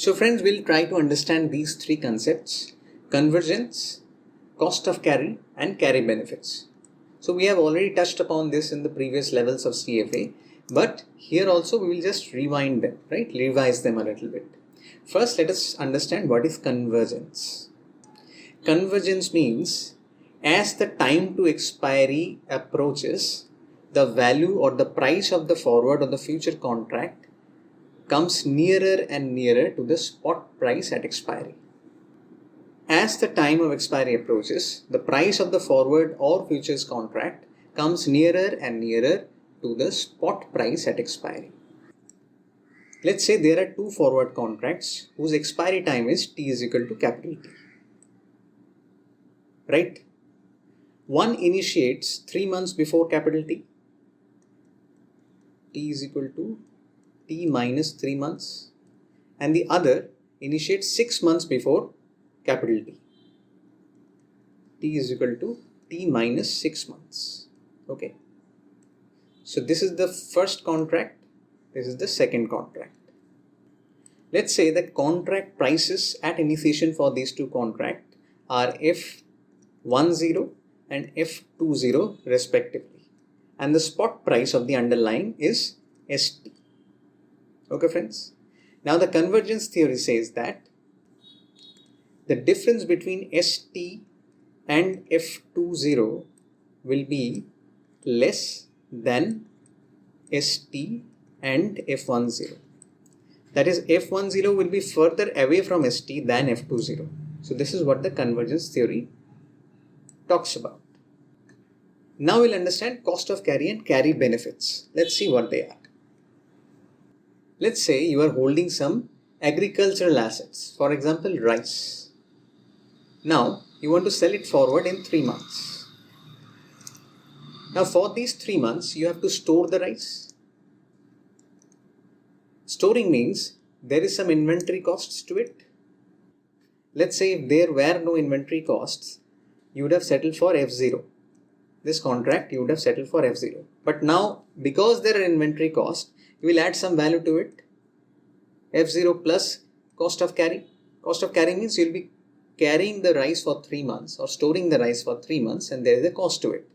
So friends, we'll try to understand these three concepts: convergence, cost of carry, and carry benefits. So we have already touched upon this in the previous levels of CFA, but here also we will just rewind them, right? Revise them a little bit. First, let us understand what is convergence. Convergence means as the time to expiry approaches, the value or the price of the forward or the future contract comes nearer and nearer to the spot price at expiry. As the time of expiry approaches, the price of the forward or futures contract comes nearer and nearer to the spot price at expiry. Let's say there are two forward contracts whose expiry time is T is equal to capital T. Right? One initiates 3 months before capital T. T is equal to T minus 3 months. And the other initiates 6 months before capital T. T is equal to T minus 6 months. Okay. So this is the first contract. This is the second contract. Let's say that contract prices at initiation for these two contracts are F10 and F20 respectively. And the spot price of the underlying is ST. Okay friends. Now the convergence theory says that the difference between ST and F20 will be less than ST and F10. That is, F10 will be further away from ST than F20. So this is what the convergence theory talks about. Now we'll understand cost of carry and carry benefits. Let's see what they are. Let's say you are holding some agricultural assets, for example rice. Now you want to sell it forward in 3 months. Now for these 3 months you have to store the rice. Storing means there is some inventory costs to it. Let's say if there were no inventory costs, you would have settled for F0. This contract you would have settled for F0. But now because there are inventory costs, you will add some value to it. F0 plus cost of carry. Cost of carry means you will be carrying the rice for 3 months or storing the rice for 3 months and there is a cost to it.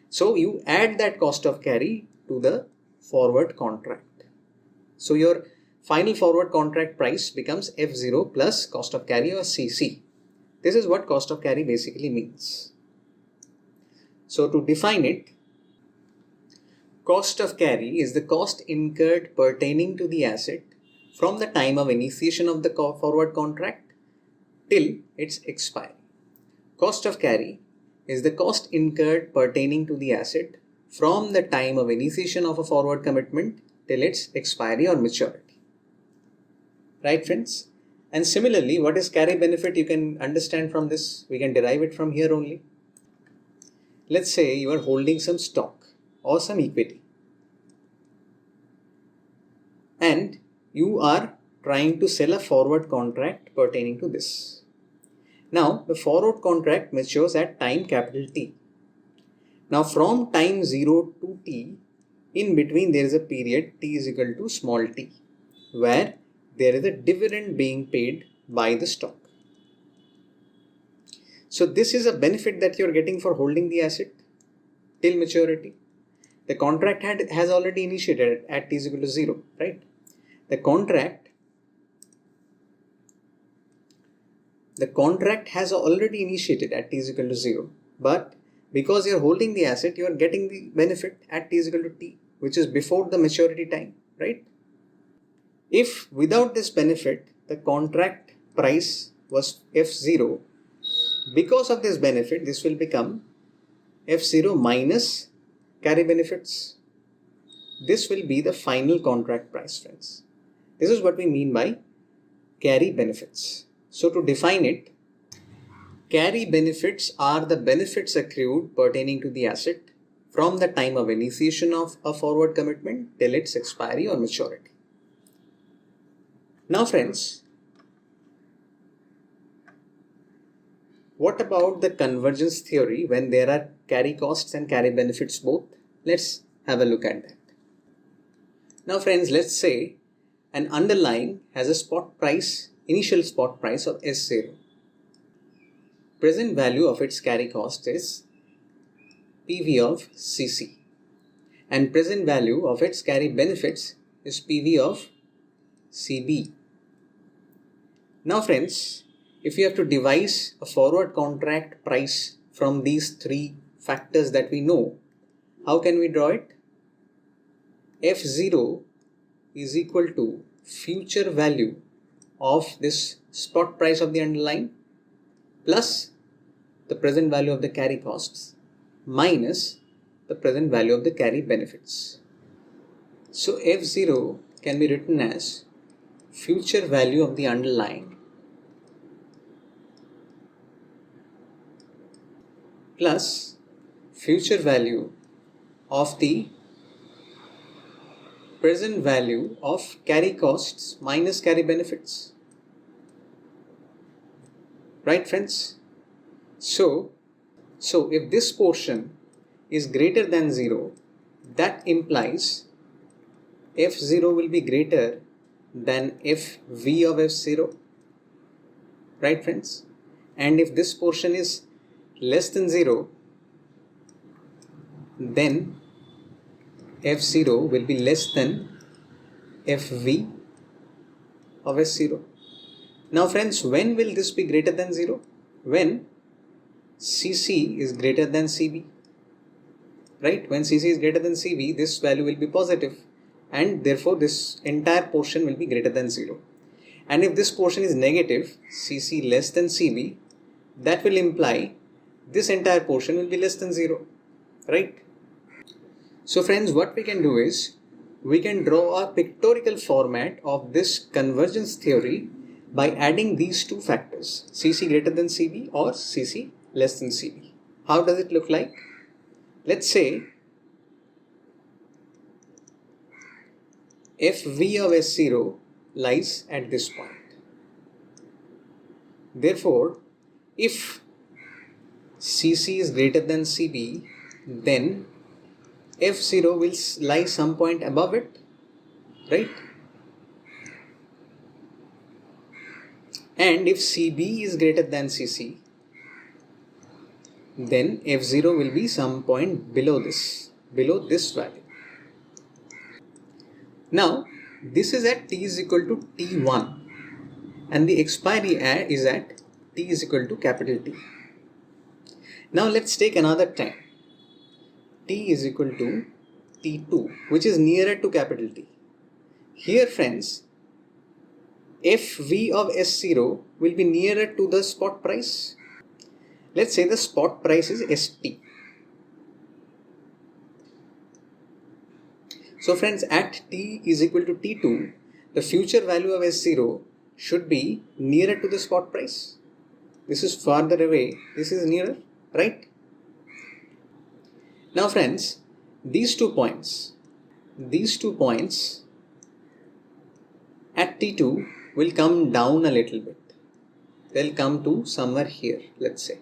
So you add that cost of carry to the forward contract. So your final forward contract price becomes F0 plus cost of carry or CC. This is what cost of carry basically means. So to define it, cost of carry is the cost incurred pertaining to the asset from the time of initiation of the forward contract till its expiry. Cost of carry is the cost incurred pertaining to the asset from the time of initiation of a forward commitment till its expiry or maturity. Right friends? And similarly, what is carry benefit? You can understand from this. We can derive it from here only. Let's say you are holding some stock or some equity. And you are trying to sell a forward contract pertaining to this. Now, the forward contract matures at time capital T. Now, from time 0 to T, in between there is a period T is equal to small t, where there is a dividend being paid by the stock. So this is a benefit that you are getting for holding the asset till maturity. The contract has already initiated at T is equal to 0, right? The contract has already initiated at T is equal to 0, but because you are holding the asset, you are getting the benefit at T is equal to T, which is before the maturity time, right? If without this benefit, the contract price was F0, because of this benefit, this will become F0 minus carry benefits. This will be the final contract price, friends. This is what we mean by carry benefits. So to define it, carry benefits are the benefits accrued pertaining to the asset from the time of initiation of a forward commitment till its expiry or maturity. Now friends, what about the convergence theory when there are carry costs and carry benefits both? Let's have a look at that. Now friends, let's say an underlying has a spot price initial spot price of S0. Present value of its carry cost is PV of CC, and present value of its carry benefits is PV of CB. Now friends, if you have to devise a forward contract price from these three factors that we know, how can we draw it? F0 is equal to future value of this spot price of the underlying plus the present value of the carry costs minus the present value of the carry benefits. So F0 can be written as future value of the underlying plus future value of the present value of carry costs minus carry benefits. Right friends? So if this portion is greater than 0, that implies F0 will be greater than FV of F0. Right friends? And if this portion is less than 0, then F0 will be less than FV of S0. Now friends, when will this be greater than 0? When CC is greater than CB. Right? When CC is greater than CB, this value will be positive, and therefore this entire portion will be greater than 0. And if this portion is negative, CC less than CB, that will imply this entire portion will be less than 0. Right? So friends, what we can do is, we can draw a pictorial format of this convergence theory by adding these two factors, CC greater than CB or CC less than CB. How does it look like? Let's say FV of S0 lies at this point. Therefore, if CC is greater than CB, then F0 will lie some point above it, right? And if CB is greater than CC, then F0 will be some point below this value. Now, this is at t is equal to T1, and the expiry is at t is equal to capital T. Now let's take another time. T is equal to T2, which is nearer to capital T. Here friends, FV of S0 will be nearer to the spot price. Let's say the spot price is ST. So friends, at T is equal to T2, the future value of S0 should be nearer to the spot price. This is farther away, this is nearer, right? Now friends, these two points at T2 will come down a little bit. They'll come to somewhere here, let's say.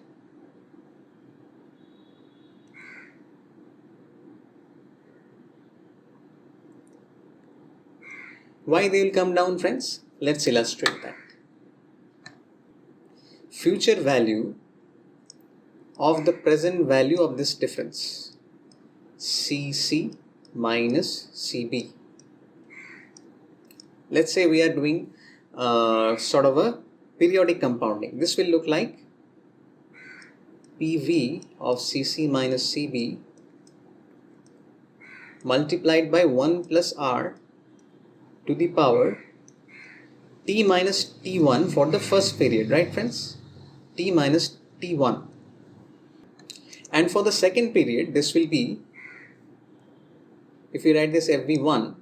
Why they will come down, friends? Let's illustrate that. Future value of the present value of this difference, CC minus CB. Let's say we are doing sort of a periodic compounding. This will look like PV of CC minus CB multiplied by 1 plus R to the power T minus T1 for the first period, right friends? T minus T1. And for the second period, this will be, if we write this FV1,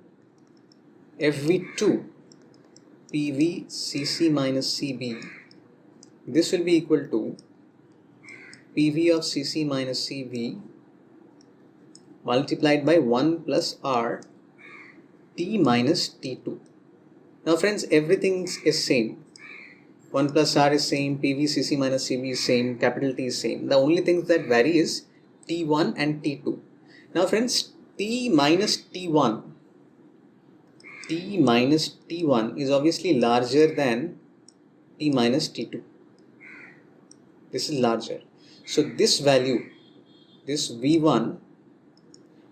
FV2, PV CC minus CB, this will be equal to PV of CC minus CB multiplied by 1 plus R T minus T2. Now friends, everything is same. 1 plus R is same, PV CC minus CB is same, capital T is same. The only things that vary is T1 and T2. Now friends, T minus T1 is obviously larger than t minus t2. This is larger. So this value, this v1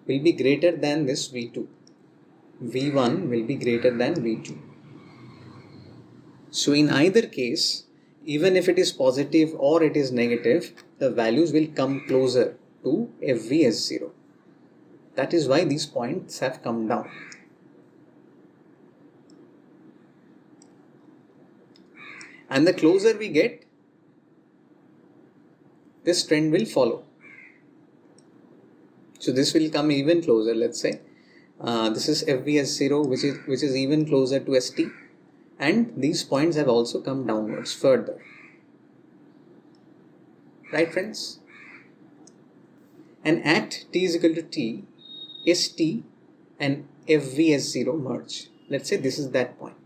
will be greater than this v2. v1 will be greater than v2. So in either case, even if it is positive or it is negative, the values will come closer to FVS0. That is why these points have come down. And the closer we get, this trend will follow. So this will come even closer. Let's say this is FVS0, which is even closer to ST, and these points have also come downwards further. Right, friends? And at t is equal to t, ST and FVS0 merge. Let's say this is that point.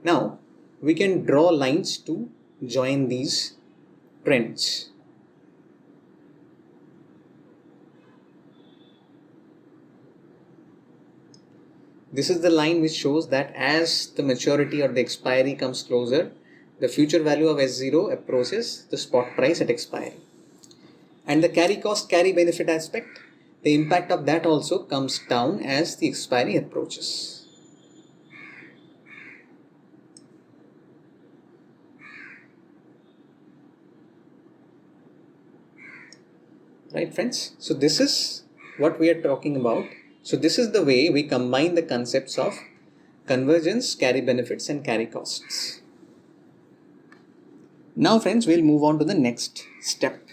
Now we can draw lines to join these trends. This is the line which shows that as the maturity or the expiry comes closer, the future value of S0 approaches the spot price at expiry. And the carry cost, carry benefit aspect, the impact of that also comes down as the expiry approaches. Right, friends? So this is what we are talking about. So this is the way we combine the concepts of convergence, carry benefits and carry costs. Now friends, we'll move on to the next step.